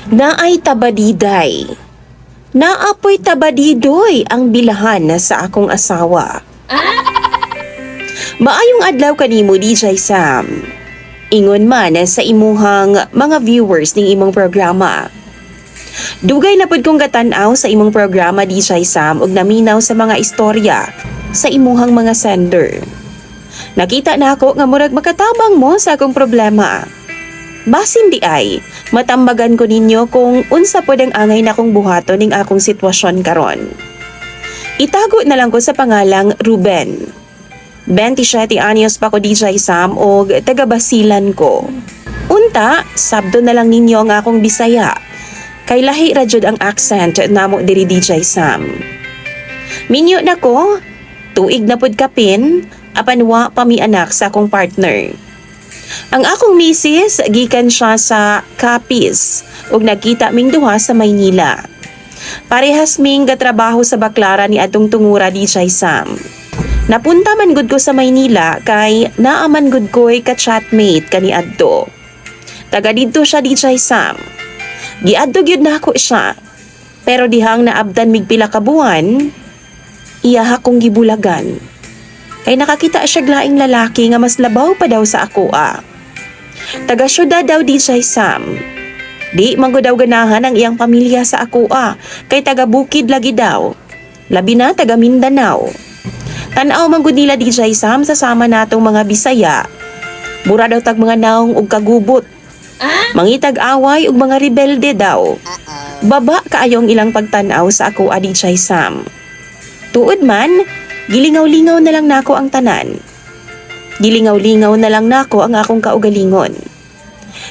Naay tabadiday. Naapoy tabadidoy ang bilahan na sa akong asawa. Maayong adlaw kanimo DJ Sam. Ingon man sa imuhang mga viewers ning imong programa. Dugay na pud kong gatan-aw sa imong programa DJ Sam ug naminaw sa mga istorya sa imuhang mga sender. Nakita na ako nga murag makatabang mo sa akong problema. Basin di ay, matambagan ko ninyo kung unsa pod ang angay na kong buhaton ning akong sitwasyon karon. Itago na lang ko sa pangalang Ruben. 27 anyos pa ko DJ Sam og taga-Basilan ko. Unta, sabdo na lang ninyo ang akong Bisaya. Kay lahi ra jud ang accent namo diri DJ Sam. Minyo na ko, tuig na pod kapin, apan wa pa mi anak sa akong partner. Ang akong misis, gikan siya sa Capiz ug nagkita ming duha sa Maynila. Parehas ming gatrabaho sa Baclaran ni adtong tungura DJ Sam. Napunta man gud ko sa Maynila kay naaman gud ko'y ka-chatmate kani adto. Taga didto siya DJ Sam. Giadto gyud nako siya. Pero dihang naabdan mig pila ka buwan, iya akong gibulagan. Kay nakakita siya glaing lalaki nga mas labaw pa daw sa ako . Taga syudad daw DJ Sam. Di man ko daw ganahan ang iyang pamilya sa ako . Kay taga bukid lagi daw. Labi na taga Mindanao. Tanaw man gud nila DJ Sam sa sama natong mga Bisaya. Mura daw tag mga naong ug kagubot. Mangitag away ug mga rebelde daw. Baba kaayong ilang pagtan-aw sa ako DJ Sam. Tuod man, gilingaw-lingaw na lang nako ang tanan. Gilingaw-lingaw na lang nako ang akong kaugalingon.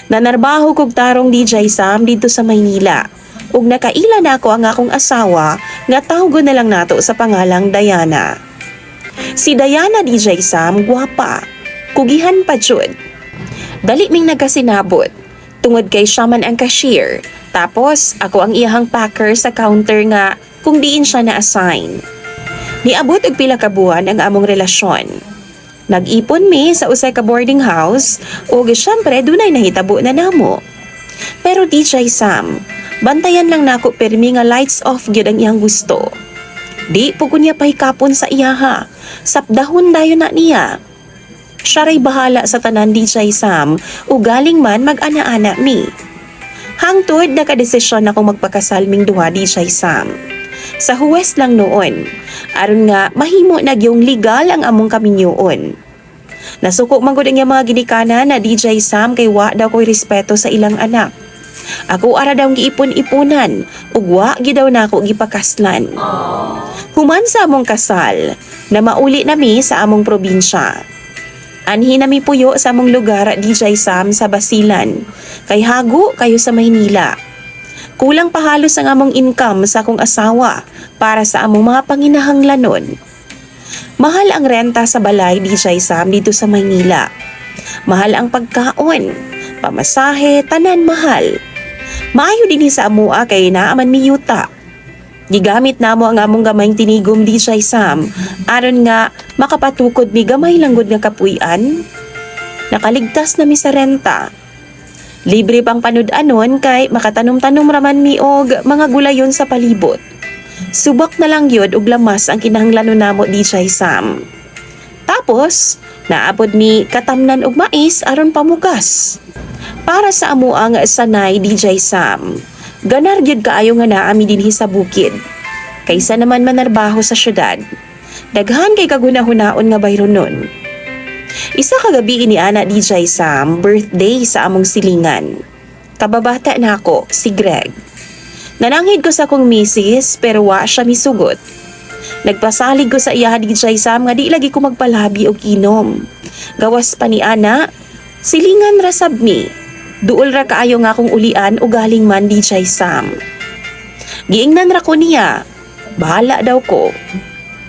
Nanarbaho kog tarong DJ Sam dito sa Maynila. Ug nakaila nako ang akong asawa nga tawgon na lang nato sa pangalang Diana. Si Diana DJ Sam gwapa, kugihan pa jud. Dali ming nagasinabot. Tungod kay siya man ang cashier. Tapos ako ang iyahang packer sa counter nga kung diin siya na-assign. Niabot og pila ka buwan ang among relasyon. Nag-ipon mi sa usay ka boarding house ug syempre dunay nahitabo na namo. Pero DJ Sam, bantayan lang nako permi nga lights off gyud ang iyang gusto. Di po kunya pahikapon sa iyaha. Sapdahon dayon na niya. Siya ray bahala sa tanan DJ Sam ug galing man mag-ana-ana mi. Hangtod nakadesisyon ako magpakasal ming duha DJ Sam. Sa Huwes lang noon, aron nga mahimo na gyung legal ang among kaminyoon. Nasuko man gud ang iyang mga ginikanan na DJ Sam kay wa daw ko'y respeto sa ilang anak. Ako ara daw giipon-ipunan ug wa gyud daw nako gipakaslan. Human sa among kasal, na mauli nami sa among probinsya. Anhi nami puyo sa among lugar DJ Sam sa Basilan, kay hago kayo sa Maynila. Kulang pa halos ang among income sa akong asawa para sa among mga panginahanglanon. Mahal ang renta sa balay DJ Sam dito sa Maynila. Mahal ang pagkaon, pamasahe, tanan mahal. Maayo din sa amua kay naaman mi yuta. Gigamit namo ang among gamayng tinigom DJ Sam aron nga makapatukod mi gamay langgod nga kapuy-an. Nakaligtas na mi sa renta. Libre pang panud-anon kay makatanom-tanom raman mi og mga gulayon sa palibot. Subak na lang yun og lamas ang kinahanglanon namo DJ Sam. Tapos, naapod mi katamnan og mais aron pamugas. Para sa amo ang sanay DJ Sam, ganar gyud kaayo nga naami dinhi sa bukid. Kaysa naman manarbaho sa syudad. Daghan kay kagunahunahon nga bayron nun. Isa ka gabi ini ana DJ Sam, birthday sa among silingan. Kababata na ako, si Greg. Nananghid ko sa akong misis pero wa siya misugot. Nagpasalig ko sa iya DJ Sam nga di lagi ko magpalabi og inom. Gawas pa ni ana, silingan ra sab mi. Duol ra kaayo nga akong ulian o galing man DJ Sam. Giingnan ra ko niya. Bahala daw ko.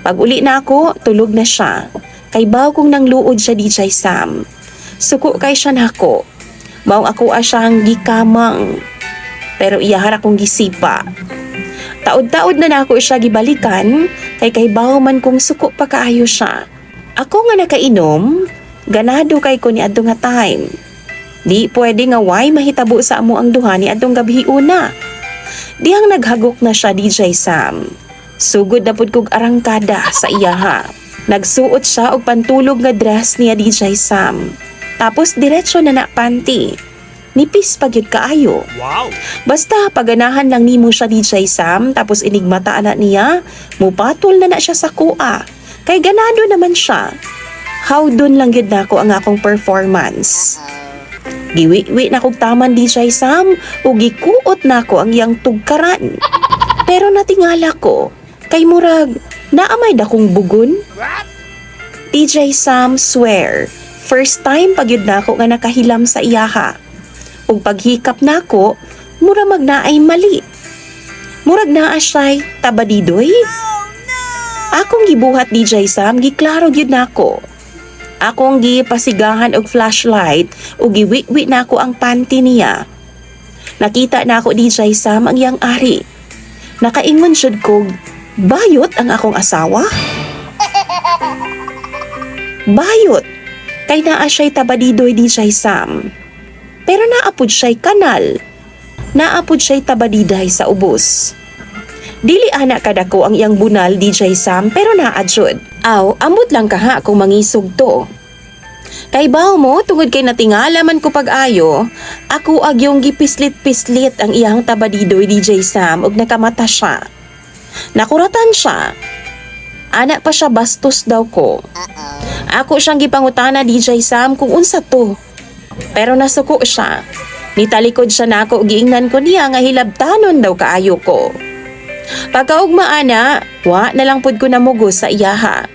Pag uli na ako, tulog na siya. Kay baw kong nang luod siya DJ Sam. Suko kay siya nako. Maong ako asyang gikamang. Pero iyahara kong gisipa. Taod-taod na nako siya gibalikan, kay baw man kong suko pa kaayo siya. Ako nga nakainom, ganado kay ko ni adto nga time. Di pwede nga way mahitabo sa amo ang duha ni adtong gabi una. Dihang naghagok na siya DJ Sam. Sugod na pud kog arangkada sa iyaha. Nagsuot siya og pantulog nga dress niya DJ Sam. Tapos diretso na panty. Nipis pa gyud kaayo. Wow! Basta paganahan lang nimo siya DJ Sam tapos inigmata na niya, mupatol na siya sa kuha. Kay ganado naman siya. Hawdon lang gyud nako ang akong performance. Giwi-wi na kog taman DJ Sam ug gikuot nako ang iyang tugkaran. Pero natingala ko kay murag naamay dakong bugon. DJ Sam swear, first time pagyud nako nga nakahilam sa iyaha. Ug paghikap nako, mura magnaay mali. Murag naa siya'y tabadidoy. Akong gibuhat DJ Sam, giklaro gyud nako. Akong gipasigahan og flashlight ug giwi-wi nako ang panty niya. Nakita nako DJ Sam ang iyang ari. Nakaingon syud ko, bayot ang akong asawa? Bayot. Kay naa siya'y tabadidoy DJ Sam. Pero naapod siya'y kanal. Naapod siya'y tabadiday sa ubos. Dili ana kadako ang iyang bunal DJ Sam pero naadjud. Aw, ambot lang kaha kung mangisog to. Kay baw mo tungod kay natingala man ko pag-ayo, ako agyong gipislit-pislit ang iyang tabadidoy DJ Sam ug nakamata siya. Nakuratan siya. Ana pa siya bastos daw ko. Ako siyang gipangutana DJ Sam kung unsa to. Pero nasuko siya. Nitalikod siya nako ug giingnan ko niya nga hilabtanon daw kaayo ko. Pagkaugma ana, wa na lang pud ko namugos sa iyaha.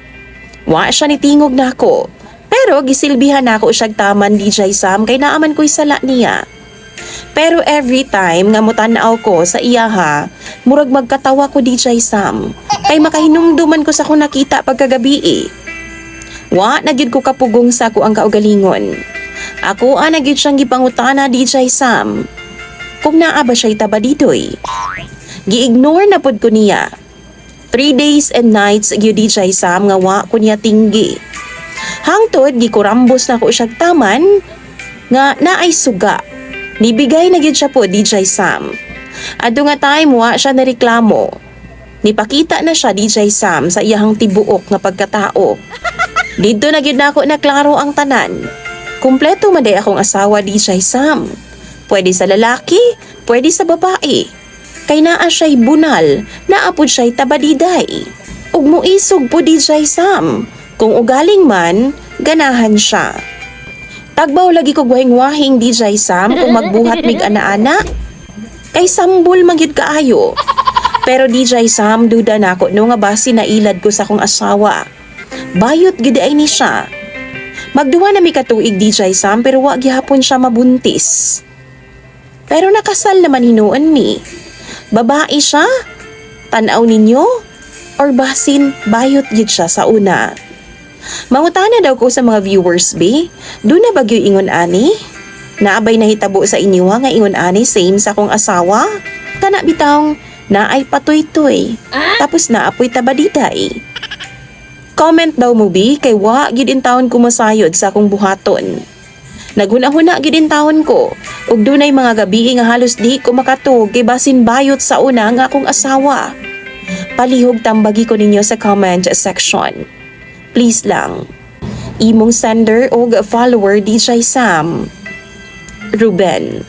Wa siya nitingog nako. Pero gisilbihan nako siyag taman DJ Sam kay naaman ko'y sala niya. Pero every time nga mutanaw ko sa iyaha, murag magkatawa ko DJ Sam. Kay makahinumduman ko sa kung nakita pagkagabi. Wa na gyud ko kapugong sa ko ang kaugalingon. Ako na gyud siyang gipangutana DJ Sam. Kung naa ba siya'y tabadidoy. Gi-ignore na pud ko niya. 3 days and nights gyud DJ Sam nga wa ko niya tinggi. Hangtod gikurambos na ko siyag taman nga naay suga. Nibigay na gyud siya po DJ Sam. Adto nga time wa siya nareklamo. Nipakita na siya DJ Sam sa iyahang tibuok nga pagkatao. Dito na gyud nako naklaro ang tanan. Kumpleto man day akong asawa DJ Sam. Pwede sa lalaki, pwede sa babae. Kay naa siya'y bunal, naapod siya'y tabadiday. Ug muisog po DJ Sam. Kung ugaling man, ganahan siya. Tagbaw lagi ko wahing-wahing DJ Sam kung magbuhat mig ana-ana. Kay sambol magyud kaayo. Pero DJ Sam, duda nako no nga basi na ilad ko sa kong asawa. Bayot gid ay ni siya. Magduwa na mi katuig DJ Sam pero wa gihapon siya mabuntis. Pero nakasal naman hinuon mi. Babae siya? Tanaw ninyo? Or basin bayot gid siya sa una? Mangutana daw ko sa mga viewers be, do na bagyo ingon ani? Naabay nahitabo sa inyo nga ingon ani same sa akong asawa? Kana bitawng naay patoy-toy, tapos naapoy tabadiday. Comment daw mo be, kay wa gid in taon kumasayod sa akong buhaton. Naghuna-huna gid in taon ko, ug dunay mga gabi nga halos di ko makatug kay basin bayot sa una nga akong asawa. Palihog tambagi ko ninyo sa comment section. Please lang. Imong sender o follower DJ Sam. Ruben.